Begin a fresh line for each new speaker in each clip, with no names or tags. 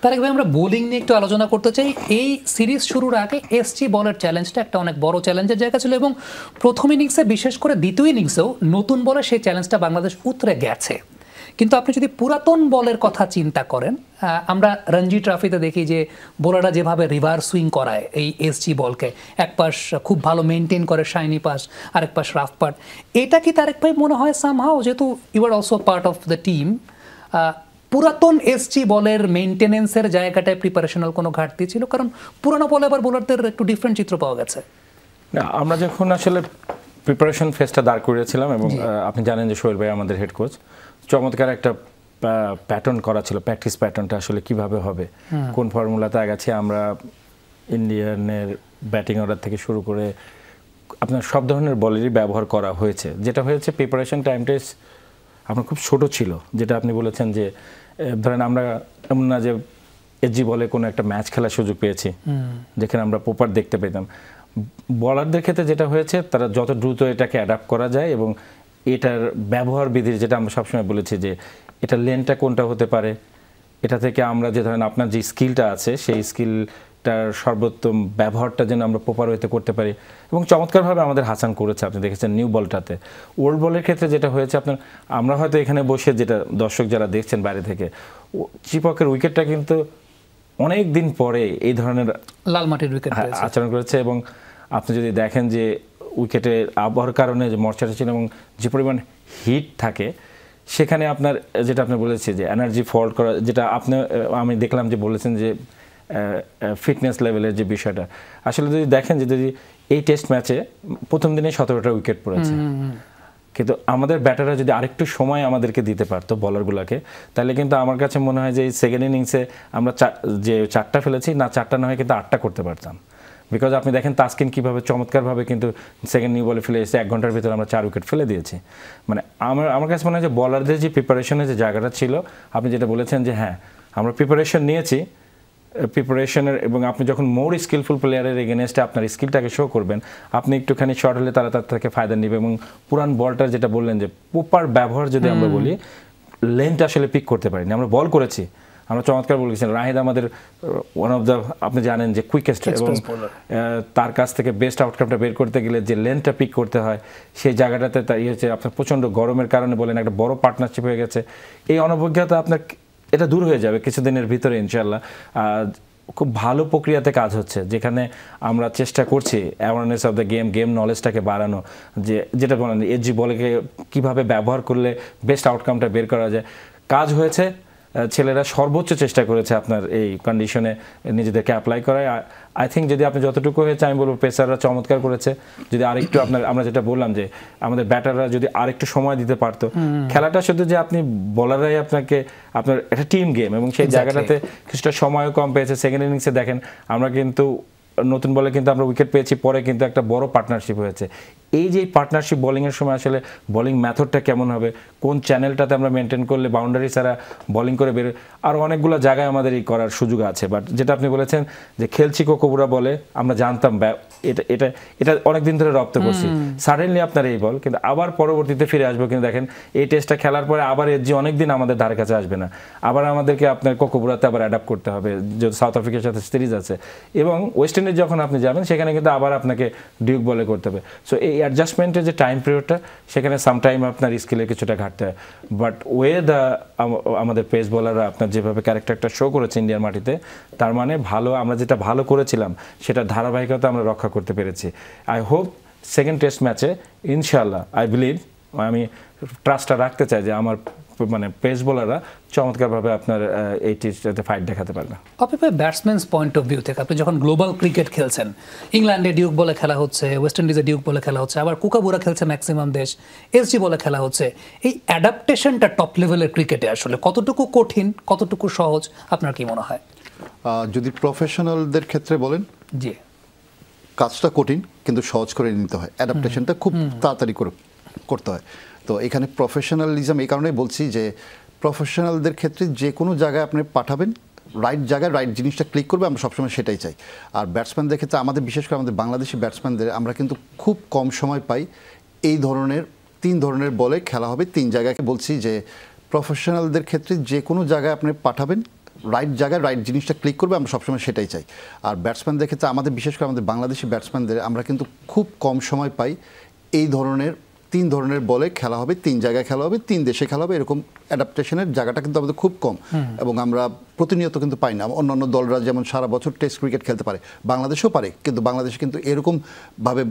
তারেক ভাই, আমরা বোলিং নিয়ে একটু আলোচনা করতে চাই। এই সিরিজ শুরুর আগে এসজি বলের চ্যালেঞ্জটা একটা অনেক বড় চ্যালেঞ্জের জায়গা ছিল, এবং প্রথম ইনিংসে বিশেষ করে দ্বিতীয় ইনিংসেও নতুন বলে সেই চ্যালেঞ্জটা বাংলাদেশ উতরে গেছে। কিন্তু আপনি যদি পুরাতন বলের কথা চিন্তা করেন, আমরা রঞ্জি ট্রফিতে দেখি যে বোলাররা যেভাবে রিভার্স সুইং করায় এই এসজি বলকে, এক পাশ খুব ভালো মেনটেন করে শাইনি পাস, আরেক পাশ রাফ পাট, এটা কি তারেক ভাই মনে হয় সামহাও, যেহেতু you are also part of the team, পুরাতন এসজি বলের মেনটেনেন্সের জায়গাটায় প্রিপারেশনাল কোনো ঘাটতি ছিল? কারণ পুরানো বলে আবার বোলারদের একটু ডিফারেন্ট চিত্র পাওয়া গেছে।
না, আমরা যখন আসলে প্রিপারেশন ফেজটা দাঁড় করিয়েছিলাম, এবং আপনি জানেন যে সোহেল ভাই আমাদের হেড কোচ, চমৎকার একটা প্যাটার্ন করা ছিল, প্র্যাকটিস প্যাটার্নটা আসলে কিভাবে হবে, কোন ফর্মুলাতে আগাচ্ছি আমরা, ইন্ডিয়ানের ব্যাটিং অর্ডার থেকে শুরু করে আপনার সব ধরনের বলেরই ব্যবহার করা হয়েছে। যেটা হয়েছে প্রিপারেশন টাইমটা আপনার খুব ছোট ছিল, যেটা আপনি বলেছেন যে ধরেন আমরা এমন না যে এসজি বলে কোনো একটা ম্যাচ খেলার সুযোগ পেয়েছি যেখানে আমরা প্রপার দেখতে পেতাম। বলারদের ক্ষেত্রে যেটা হয়েছে, তারা যত দ্রুত এটাকে অ্যাডাপ্ট করা যায়, এবং এটার ব্যবহার বিধির, যেটা আমরা সবসময় বলেছি যে এটা লেনটা কোনটা হতে পারে, এটা থেকে আমরা যে ধরেন আপনার যে স্কিলটা আছে সেই স্কিলটার সর্বোত্তম ব্যবহারটা যেন আমরা প্রপার ওয়েতে করতে পারি, এবং চমৎকারভাবে আমাদের হাসান করেছে। আপনি দেখেছেন নিউ বলটাতে। ওল্ড বলের ক্ষেত্রে যেটা হয়েছে, আপনার আমরা হয়তো এখানে বসে, যেটা দর্শক যারা দেখছেন বাইরে থেকে, চিপকের উইকেটটা কিন্তু অনেক দিন পরে এই ধরনের
লাল মাটির উইকেট
আচরণ করেছে, এবং আপনি যদি দেখেন যে উইকেটের আবহাওয়ার কারণে যে মর্চাটা ছিল এবং যে পরিমাণ হিট থাকে, সেখানে আপনার যেটা আপনি বলেছি যে এনার্জি ফল্ট করা, যেটা আমি দেখলাম যে বলেছেন যে ফিটনেস লেভেলের যে বিষয়টা, আসলে যদি দেখেন যে যদি এই টেস্ট ম্যাচে প্রথম দিনে 17টা উইকেট পড়েছে, কিন্তু আমাদের ব্যাটাররা যদি আরেকটু সময় আমাদেরকে দিতে পারতো বলারগুলোকে, তাহলে কিন্তু আমার কাছে মনে হয় যে এই সেকেন্ড ইনিংসে আমরা যে 4টা ফেলেছি, না 4টা না হয় কিন্তু 8টা করতে পারতাম। বিকজ আপনি দেখেন তাসকিন কীভাবে চমৎকারভাবে কিন্তু সেকেন্ড নিউ বলে ফেলে এসে 1 ঘন্টার ভিতরে আমরা 4 উইকেট ফেলে দিয়েছি। মানে আমার কাছে মনে হয় যে বলারদের যে প্রিপারেশনের যে জায়গাটা ছিল, আপনি যেটা বলেছেন যে হ্যাঁ আমরা প্রিপারেশন নিয়েছি, প্রিপারেশনের, এবং আপনি যখন মোর স্কিলফুল প্লেয়ারের এগেনস্টে আপনার স্কিলটাকে শো করবেন, আপনি একটুখানি শর্ট হলে তারা তার থেকে ফায়দা নেবে, এবং পুরান বলটার যেটা বললেন যে প্রপার ব্যবহার যদি আমরা বলি, লেনটা আসলে পিক করতে পারিনি। আমরা বল করেছি, আমরা চমৎকার বলেছিলাম, রাহিদ আমাদের ওয়ান অফ দ্য, আপনি জানেন যে কুইকেস্ট, এবং তার কাছ থেকে বেস্ট আউটকামটা বের করতে গেলে যে লেনটা পিক করতে হয়, সেই জায়গাটাতে তাই হচ্ছে আপনার প্রচণ্ড গরমের কারণে বলেন একটা বড় পার্টনারশিপ হয়ে গেছে। এই অনভিজ্ঞতা আপনার এটা দূর হয়ে যাবে কিছুদিনের ভিতরে ইনশাল্লাহ। খুব ভালো প্রক্রিয়াতে কাজ হচ্ছে, যেখানে আমরা চেষ্টা করছি অ্যাওয়ারনেস অফ দ্য গেম নলেজটাকে বাড়ানো, যেটা বলেন এসজি বলকে কীভাবে ব্যবহার করলে বেস্ট আউটকামটা বের করা যায়। কাজ হয়েছে, ছেলেরা সর্বোচ্চ চেষ্টা করেছে আপনার এই কন্ডিশনে নিজেদেরকে অ্যাপ্লাই করায়। আই থিঙ্ক যদি আপনি যতটুকু হয়েছে, আমি বলবো পেসাররা চমৎকার করেছে। যদি আরেকটু আমরা যেটা বললাম যে আমাদের ব্যাটাররা যদি আরেকটু সময় দিতে পারতো, খেলাটা শুধু যে আপনি বলাররাই আপনার একটা টিম গেম, এবং সেই জায়গাটাতে কিছুটা সময়ও কম পেয়েছে। সেকেন্ড ইনিংসে দেখেন আমরা কিন্তু নতুন বলে কিন্তু আমরা উইকেট পেয়েছি, পরে কিন্তু একটা বড় পার্টনারশিপ হয়েছে। এই যে পার্টনারশিপ বোলিংয়ের সময় আসলে বোলিং মেথডটা কেমন হবে, কোন চ্যানেলটাতে আমরা মেনটেন করলে বাউন্ডারি ছাড়া বোলিং করে বের, আরও অনেকগুলো জায়গায় আমাদের এই করার সুযোগ আছে। বাট যেটা আপনি বলেছেন যে খেলছি কোকোবুরা বলে, আমরা জানতাম এটা অনেকদিন ধরে রপ্ত করছি, সাডেনলি আপনার এই বল, কিন্তু আবার পরবর্তীতে ফিরে আসবো। কিন্তু দেখেন এই টেস্টটা খেলার পরে আবার এসজি অনেকদিন আমাদের ধারে কাছে আসবে না, আবার আমাদেরকে আপনার কোকোবুরাতে আবার অ্যাডাপ্ট করতে হবে, যেহেতু সাউথ আফ্রিকার সাথে সিরিজ আছে, এবং ওয়েস্ট ইন্ডিজ যখন আপনি যাবেন সেখানে কিন্তু আবার আপনাকে ডিউক বলে করতে হবে। সো এই অ্যাডজাস্টমেন্টের যে টাইম পিরিয়ডটা, সেখানে সামটাইম আপনার স্কিলের কিছুটা ঘাটতে হয়। বাট আমাদের পেস বোলাররা আপনার যেভাবে ক্যারেক্টারটা শো করেছে ইন্ডিয়ার মাটিতে, তার মানে আমরা যেটা ভালো করেছিলাম সেটা ধারাবাহিকতা আমরা রক্ষা করতে পেরেছি। আই হোপ সেকেন্ড টেস্ট ম্যাচে ইনশাআল্লাহ, আই বিলিভ, আমি ট্রাস্টটা রাখতে চাই যে আমার পেস বোলাররা চমৎকারভাবে আপনার এই টেস্টটাতে ফাইট দেখাতে পারবে।
আপনি ব্যাটসম্যানস পয়েন্ট অফ ভিউ থেকে, আপনি যখন গ্লোবাল ক্রিকেট খেলছেন, ইংল্যান্ডে ডিউক বলে খেলা হচ্ছে, ওয়েস্ট ইন্ডিজে ডিউক বলে খেলা হচ্ছে, আবার কুকাবুরা খেলছে ম্যাক্সিমাম দেশ, এসজি বলে খেলা হচ্ছে, এই অ্যাডাপ্টেশনটা টপ লেভেলের ক্রিকেটে আসলে কতটুকু কঠিন, কতটুকু সহজ, আপনার কি মনে হয়?
যদি প্রফেশনালদের ক্ষেত্রে বলেন,
জি,
কাজটা কঠিন কিন্তু সহজ করে নিতে হয়, অ্যাডাপ্টেশনটা খুব তাড়াতাড়ি করতে হয়। তো এখানে প্রফেশনালিজম এই কারণেই বলছি যে প্রফেশনালদের ক্ষেত্রে যে কোনো জায়গায় আপনি পাঠাবেন, রাইট জায়গায় রাইট জিনিসটা ক্লিক করবে, আমরা সবসময় সেটাই চাই। আর ব্যাটসম্যানদের ক্ষেত্রে আমাদের, বিশেষ করে আমাদের বাংলাদেশি ব্যাটসম্যানদের, আমরা কিন্তু খুব কম সময় পাই। এই ধরনের 3 ধরনের বলে খেলা হবে 3 জায়গায়। বলছি যে প্রফেশনালদের ক্ষেত্রে যে কোনো জায়গায় আপনি পাঠাবেন, রাইট জায়গায় রাইট জিনিসটা ক্লিক করবে, আমরা সবসময় সেটাই চাই। আর ব্যাটসম্যানদের ক্ষেত্রে আমাদের বিশেষ করে আমাদের বাংলাদেশি ব্যাটসম্যানদের আমরা কিন্তু খুব কম সময় পাই এই ধরনের 3 ধরনের বলে খেলা হবে, 3 জায়গায় খেলা হবে, 3 দেশে খেলা হবে, এরকম অ্যাডাপ্টেশনের জায়গাটা কিন্তু আমাদের খুব কম এবং আমরা প্রতিনিয়ত কিন্তু পাই না। অন্যান্য দলরা যেমন সারা বছর টেস্ট ক্রিকেট খেলতে পারে, বাংলাদেশও পারে, কিন্তু বাংলাদেশে কিন্তু এরকমভাবে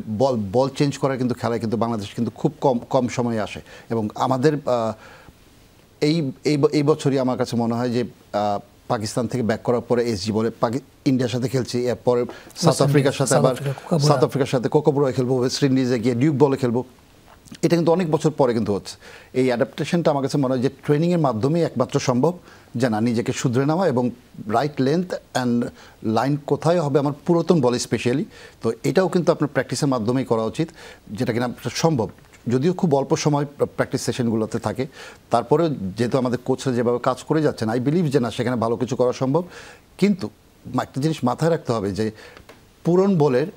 বল চেঞ্জ করার কিন্তু খেলায় কিন্তু বাংলাদেশ কিন্তু খুব কম সময়ে আসে। এবং আমাদের এই বছরই আমার কাছে মনে হয় যে পাকিস্তান থেকে ব্যাক করার পরে এসজি বলে ইন্ডিয়ার সাথে খেলছি, এরপরে সাউথ আফ্রিকার সাথে আবার সাউথ আফ্রিকার সাথে কোকোবুরায় খেলবো, ওয়েস্ট ইন্ডিজে গিয়ে ডিউক বলে খেলবো। এটা কিন্তু অনেক বছর পরে কিন্তু হচ্ছে। এই অ্যাডাপ্টেশনটা আমার কাছে মনে হয় যে ট্রেনিংয়ের মাধ্যমেই একমাত্র সম্ভব, যে না নিজেকে শুধরে নেওয়া এবং রাইট লেন্থ অ্যান্ড লাইন কোথায় হবে আমার পুরাতন বলে স্পেশালি। তো এটাও কিন্তু আপনার প্র্যাকটিসের মাধ্যমেই করা উচিত, যেটা কিনা সম্ভব, যদিও খুব অল্প সময় প্র্যাকটিস সেশনগুলোতে থাকে। তারপরে যেহেতু আমাদের কোচরা যেভাবে কাজ করে যাচ্ছেন, আই বিলিভ যে না সেখানে ভালো কিছু করা সম্ভব। কিন্তু একটা জিনিস মাথায় রাখতে হবে যে পুরন বলের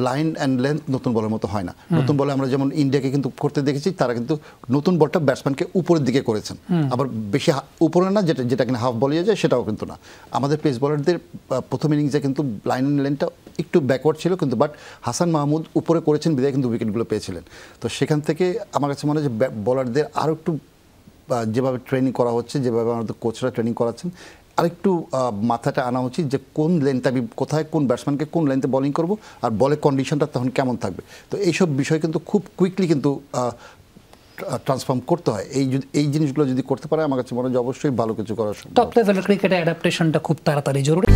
লাইন অ্যান্ড লেন্থ নতুন বলের মতো হয় না। নতুন বলে আমরা যেমন ইন্ডিয়াকে কিন্তু করতে দেখেছি, তারা কিন্তু নতুন বলটা ব্যাটসম্যানকে উপরের দিকে করেছেন, আবার বেশি উপরে না, যেটা কিনা হাফ বলিয়ে যায় সেটাও কিন্তু না। আমাদের পেস বলারদের প্রথম ইনিংসে কিন্তু লাইন অ্যান্ড লেন্থটা একটু ব্যাকওয়ার্ড ছিল, কিন্তু বাট হাসান মাহমুদ উপরে করেছেন বিদায় কিন্তু উইকেটগুলো পেয়েছিলেন। তো সেখান থেকে আমার কাছে মনে হয় যে বলারদের আরও একটু যেভাবে ট্রেনিং করা হচ্ছে, যেভাবে আমাদের কোচরা ট্রেনিং করাচ্ছেন, আরেকটু মাথাটা আনা উচিত যে কোন লেন্থে আমি কোথায় কোন ব্যাটসম্যানকে কোন লেন্থে বোলিং করব আর বলের কন্ডিশনটা তখন কেমন থাকবে। তো এইসব বিষয় কিন্তু খুব কুইকলি কিন্তু ট্রান্সফর্ম করতে হয়। এই জিনিসগুলো যদি করতে পারে আমার কাছে মনে হয় যে অবশ্যই ভালো কিছু করা সম্ভব।
টপ লেভেলের ক্রিকেটে অ্যাডাপ্টেশনটা খুব তাড়াতাড়ি জরুরি।